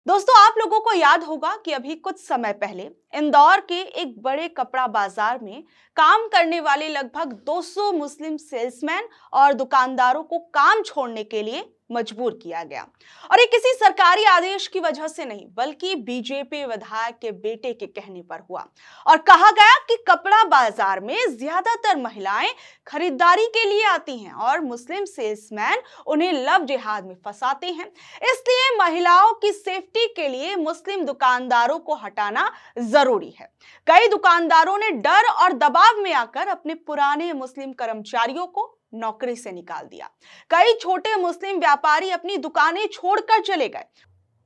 दोस्तों, आप लोगों को याद होगा कि अभी कुछ समय पहले इंदौर के एक बड़े कपड़ा बाजार में काम करने वाले लगभग 200 मुस्लिम सेल्समैन और दुकानदारों को काम छोड़ने के लिए मजबूर किया गया। और ये किसी सरकारी आदेश की वजह से नहीं, बल्कि बीजेपी विधायक के बेटे के कहने पर हुआ। और कहा गया कि कपड़ा बाजार में ज्यादातर महिलाएं खरीदारी के लिए आती हैं और मुस्लिम सेल्समैन उन्हें लव जिहाद में फंसाते हैं। इसलिए महिलाओं की सेफ्टी के लिए मुस्लिम दुकानदारों को हटाना जरूरी है। कई दुकानदारों ने डर और दबाव में आकर अपने पुराने मुस्लिम कर्मचारियों को नौकरी से निकाल दिया। कई छोटे मुस्लिम व्यापारी अपनी दुकानें छोड़कर चले गए।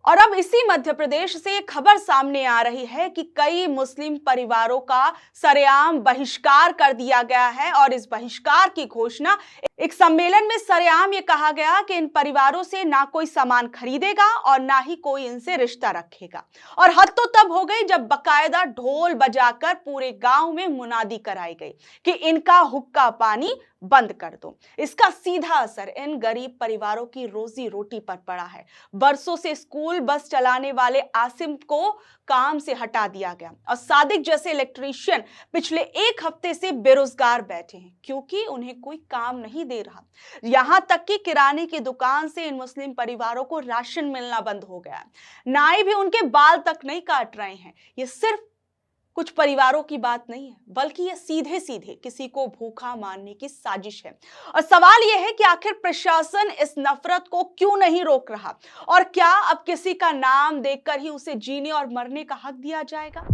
और अब इसी मध्य प्रदेश से खबर सामने आ रही है कि कई मुस्लिम परिवारों का सरेआम बहिष्कार कर दिया गया है। और इस बहिष्कार की घोषणा एक सम्मेलन में सरेआम ये कहा गया कि इन परिवारों से ना कोई सामान खरीदेगा और ना ही कोई इनसे रिश्ता रखेगा। और हद तो तब हो गई जब बकायदा ढोल बजाकर पूरे गांव में मुनादी कराई गई कि इनका हुक्का पानी बंद कर दो। इसका सीधा असर इन गरीब परिवारों की रोजी रोटी पर पड़ा है। बरसों से स्कूल बस चलाने वाले आसिम को काम से हटा दिया गया और सादिक जैसे इलेक्ट्रीशियन पिछले एक हफ्ते से बेरोजगार बैठे हैं, क्योंकि उन्हें कोई काम नहीं दे रहा। यहां तक कि किराने की दुकान से इन मुस्लिम परिवारों को राशन मिलना बंद हो गया है। नाई भी उनके बाल तक नहीं काट रहे हैं। ये सिर्फ कुछ परिवारों की बात नहीं है, बल्कि ये सीधे सीधे किसी को भूखा मारने की साजिश है। और सवाल यह है कि आखिर प्रशासन इस नफरत को क्यों नहीं रोक रहा, और क्या अब किसी का नाम देखकर ही उसे जीने और मरने का हक दिया जाएगा?